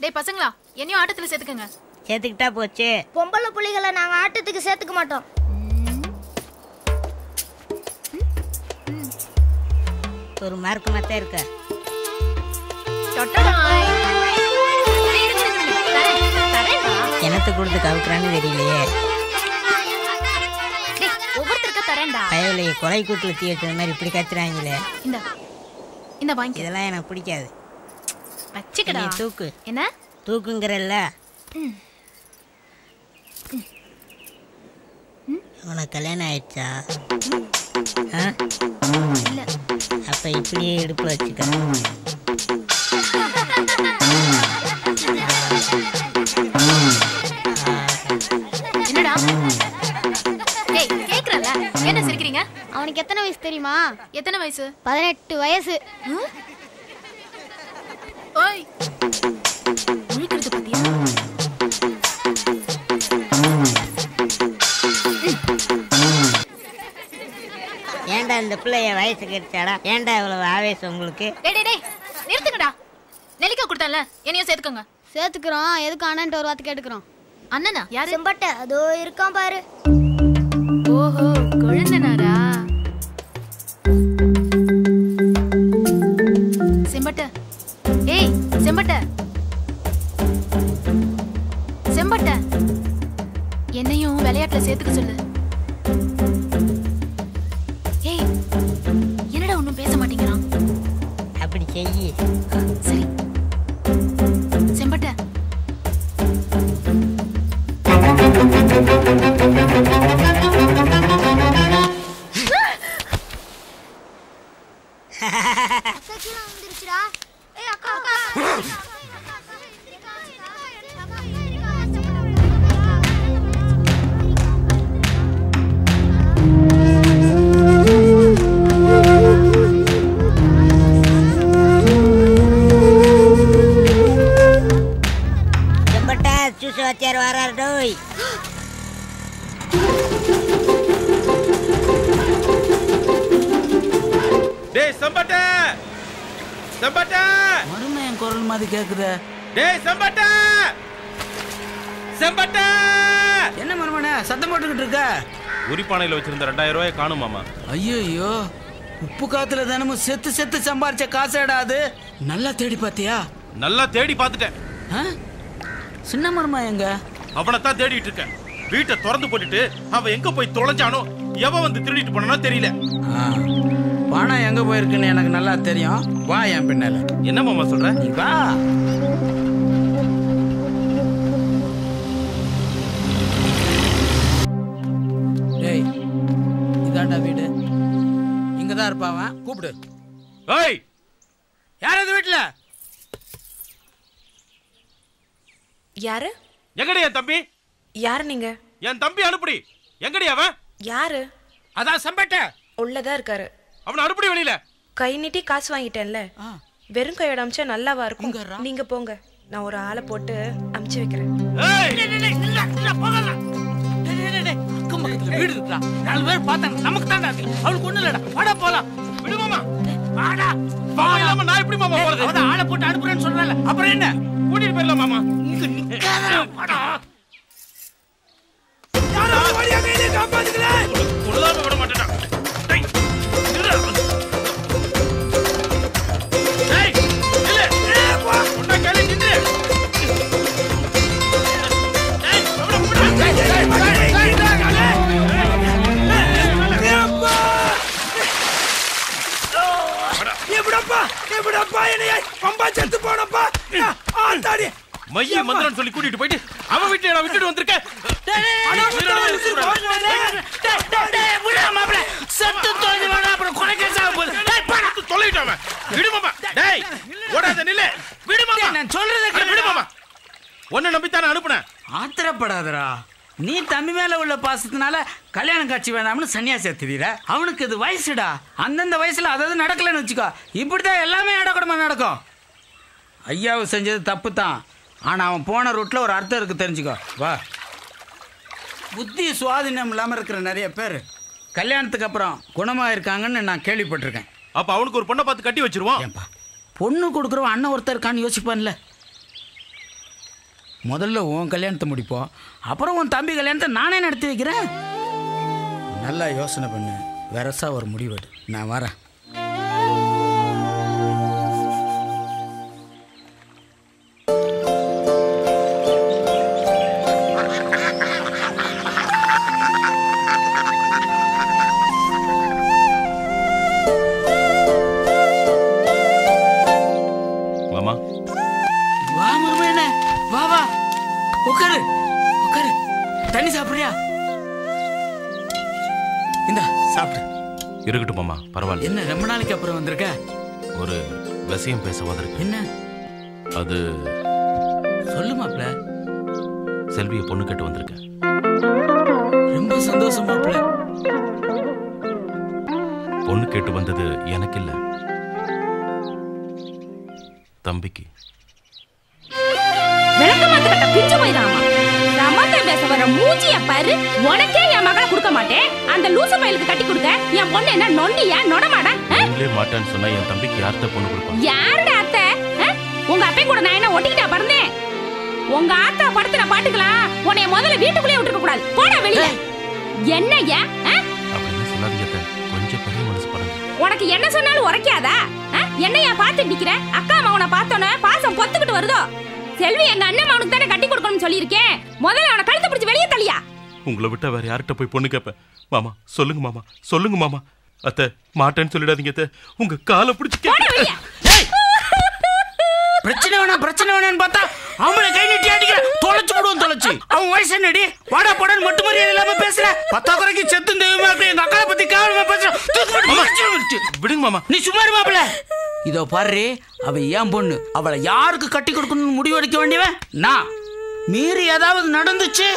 டேய் பசங்களா, என்னையும் ஆட்டத்துல சேர்த்துக்கங்க. சேர்த்துக்கிட்டா போச்சு. பொம்பளை புள்ளிகளை நாங்க ஆட்டத்துக்கு சேர்த்துக்க மாட்டோம். ஒரு மார்க் மட்டும் இருக்க. எனக்கு கொடுத்து கவுக்குறான்னு தெரியலையே. ஒவ்வொருத்தருக்கா தரேன்டா. பயவிலையை கொலை கூட்டுல தீ வச்சது மாதிரி இப்படி கத்துறாங்களே. இந்த வாங்கி. இதெல்லாம் எனக்கு பிடிக்காது. வச்சுக்கடா. தூக்கு. என்ன தூக்குங்கிறல்ல. உனக்கு கல்யாணம் ஆயிடுச்சா? அப்ப இப்படியே இடுப்புல வச்சுக்க. என்னடா கேக்குறல, என்ன சிரிக்கிறீங்க? அவனுக்கு எத்தனை வயசு தெரியுமா? எத்தனை வயசு? 18 வயசு. ஓய் முழிக்கிறது பாத்தியா? ஏன்டா இந்த பிள்ளைய வயசு கிடைச்சாடா? ஏன்டா இவ்வளவு ஆவேசம் உங்களுக்கு? டேய் நிறுத்துங்கடா. நெல்லிக்காய் கொடுத்தல, என்னையும் சேர்த்துக்கோங்க. சேர்த்துக்கிறோம். எதுக்கு அண்ணன்ட்ட ஒரு வார்த்தை கேட்டுக்கிறோம். அண்ணனா? யாரு? செம்பட்டை அதோ இருக்கான் பாரு. ஓஹோ, குழந்தனாரா? செம்பட்டை, ஏய் செம்பட்டை, செம்பட்டை, என்னையும் விளையாட்டுல சேர்த்துக்க சொல்லு. ஏய் என்னடா ஒன்னும் பேச மாட்டேங்கிறான்? அப்படி செய்யி. சரி செம்பட்டை. வாத்தியார் வரார். டோய் டேய் செம்பட்ட, செம்பட்ட, மருமையன் குரல் மாதிரி கேக்குது. டேய் செம்பட்ட, செம்பட்ட. என்ன மருமனே சத்தம் போட்டுக்கிட்டு இருக்க? உரிப்பானையில வச்சிருந்த 2000 ரூபாயை காணும் மாமா. ஐயோ, உப்பு காத்துல தினமும் செத்து செத்து சம்பாரிச்ச காசேடா அது. நல்லா தேடி பாத்தியா? நல்லா தேடி பார்த்துட்டேன். சின்ன மருமா எங்க? அவனைத்தான் தேடிட்டு இருக்கேன். வீட்டை திறந்து போட்டுட்டு அவன் எங்க போய் தொலைஞ்சானோ, எவன் வந்து திருடிட்டு போனானோ தெரியல. பணம் எங்க போயிருக்குன்னு எனக்கு நல்லா தெரியும். வா என் பின்னால. என்ன மாமா சொல்ற? நீ வா. டேய் இதாண்டா வீடு. இங்கதான் இருப்பாவன். கூப்பிடு. ஏய் யார் அது வீட்டுல? யாரு? எங்கடி என் தம்பி? யாரு நீங்க? என் தம்பி அனுப்புடி. எங்கடி அவன்? யாரு? அதான் செம்பட்ட. உள்ளதா இருக்காரு. அவனை அனுப்புடி வெளியில. கை நீட்டி காசு வாங்கிட்டேன்ல, வெறும் கையோட அமிச்சா நல்லாவா இருக்கும்? நீங்க போங்க, நான் ஒரு ஆளை போட்டு அமிச்சு வைக்கிறேன். வீடு இருக்கா? 4 பேர் பார்த்தாங்க. நமக்கு தான் அவளுக்கு ஒண்ணு இல்லடா. வாடா போலாம். விடு மாமா. வாடா. வாடாம நான் எப்படி மாமா போறது? அவட ஆளை போட்டு அனுப்புறேன்னு சொல்றல. அப்புறம் என்ன? கூட்டிட்டு போயிடலாம் மாமா. இங்க நிக்காத. வாடா. யாரோ ஓடியா கையில காப்பாத்துக்கல. கொல்லாம விட மாட்டேடா. டேய் நில்லு. டேய் நில்லு. வா. உன்னை கையில நில்லு. டேய் அவள எப்படப்பா என்னைய பம்பா செத்து போனப்பா. ஆத்தாடி மைய மந்திரன் சொல்லி கூட்டிட்டு போயிட்டு அவன் வீட்டுல நான் விட்டுட்டு வந்திருக்கேன். ஆத்திரப்படாதரா. நீ தம்பி மேல உள்ள பாசத்தினால கல்யாணம் காட்சி வேணாம்னு சன்னியாசி திடீர. அவனுக்கு இது வயசுடா. அந்தந்த வயசுல அதாவது நடக்கலன்னு வச்சுக்கோ. இப்படிதான் எல்லாமே இடக்கூடமா நடக்கும். ஐயாவை செஞ்சது தப்பு தான். ஆனா அவன் போன ரூட்ல ஒரு அர்த்தம் இருக்கு, தெரிஞ்சுக்கோ. வா. புத்தி சுவாதீனம் இல்லாம இருக்கிற நிறைய பேர் கல்யாணத்துக்கு அப்புறம் குணமா இருக்காங்கன்னு நான் கேள்விப்பட்டிருக்கேன். அப்ப அவனுக்கு ஒரு பொண்ணை பார்த்து கட்டி வச்சிருவோம். ஏன்பா பொண்ணு கொடுக்குறவன் அண்ணன் ஒருத்தர் இருக்கான்னு யோசிப்பான்ல. முதல்ல உன் கல்யாணத்தை முடிப்போம், அப்புறம் உன் தம்பி கல்யாணத்தை நானே நடத்தி வைக்கிறேன். நல்லா யோசனை பண்ணு, வெரசா ஒரு முடிவெடு. நான் வரேன். இருக்கட்டும் மாமா, பரவாயில்ல. என்ன ரொம்ப நாளைக்கு அப்புறம் வந்திருக்க? ஒரு விஷயம் பேச வந்திருக்க. என்ன அது? சொல்லு மாப்ள. செல்வியை பொண்ணு கேட்டு வந்திருக்க. ரொம்ப சந்தோஷம் மாப்ள. பொண்ணு கேட்டு வந்தது எனக்கு இல்ல, தம்பிக்கு. விளக்கமாத்த பிஞ்சு போயிடாமா? சம்பந்தம் பேச வர மூஞ்சிய பாரு. உனக்கே என் மகளை கொடுக்க மாட்டேன், அந்த லூசு பையலுக்கு கட்டி கொடுக்க. என் பொண்ணு என்ன நொண்டியா நொடமாடா? நீங்களே மாட்டான்னு சொன்னா என் தம்பிக்கு யார்கிட்ட பொண்ணு கொடுப்பாங்க? யாருடா அத்தை? உங்க அப்பா கூட நான் என்ன ஒட்டிக்கிட்டா பிறந்தேன்? உங்க ஆத்தா படுத்துற பாட்டுக்கலாம் உன்னை முதல்ல வீட்டுக்குள்ளே விட்டுக்க கூடாது. போடா வெளியே. என்னய்யா அப்படின்னு சொல்லாதீங்க, கொஞ்சம் பெரிய மனசு பாருங்க. உனக்கு என்ன சொன்னாலும் உரைக்காதா? என்னையா பார்த்து நிக்கிற? அக்கா மகனை பார்த்தோன்னே பாசம் பொத்துக்கிட்டு வருதோ? செல்வி எங்க அண்ணன் மகனுக்கு தானே கட்டி கொடுக்கணும்னு சொல்லியிருக்கேன். முதல்ல அவனை கழுத்தை பிடிச்சி வெளியே தள்ளியா. உங்களை விட்டா வேற யார்கிட்ட போய் பொண்ணு கேட்பேன்? மாமா சொல்லுங்க மாமா, சொல்லுங்க மாமா. அத்தை மாட்டேன்னு சொல்லிடாதீங்க அத்தை, உங்க காலை பிடிச்சி. பிரச்சனை வேணான்னு பார்த்தா அவங்கள கை நீட்டி அடிக்கிற. தொலைச்சு விடுவோம், தொலைச்சு. அவன் வயசு என்னடி? வாடா போடான்னு மட்டும் மரியாதை இல்லாம பேசுற. 10 குறைக்கு செத்து தெய்வமா எங்க அக்காவை பத்தி கேவலமா பேசுற. விடுங்க மாமா. நீ சும்மா இரு மாப்ள. இதோ பாரு, அவ ஏன் பொண்ணு, அவளை யாருக்கு கட்டி கொடுக்கணும்னு முடிவெடுக்க வேண்டியவன் நான். மீறி ஏதாவது நடந்துச்சு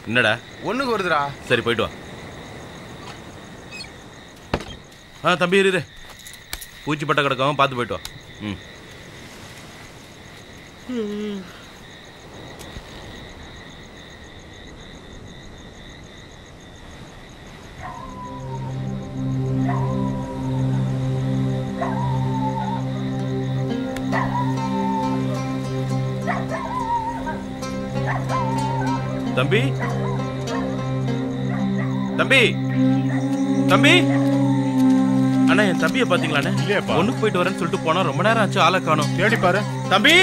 என்னடா ஒண்ணுக்கு வருதுடா. சரி போயிட்டு வா. தம்பி இரு, பூச்சி பட்ட கிடக்காம பார்த்து போயிட்டு வா. தம்பி தம்பி தம்பி அண்ணா என் தம்பியை பாத்தீங்களா? ஒண்ணுக்கு போயிட்டு வரேன்னு சொல்லிட்டு போனா ரொம்ப நேரம் ஆச்சு, ஆளை காணோம். தேடி பாரு தம்பி.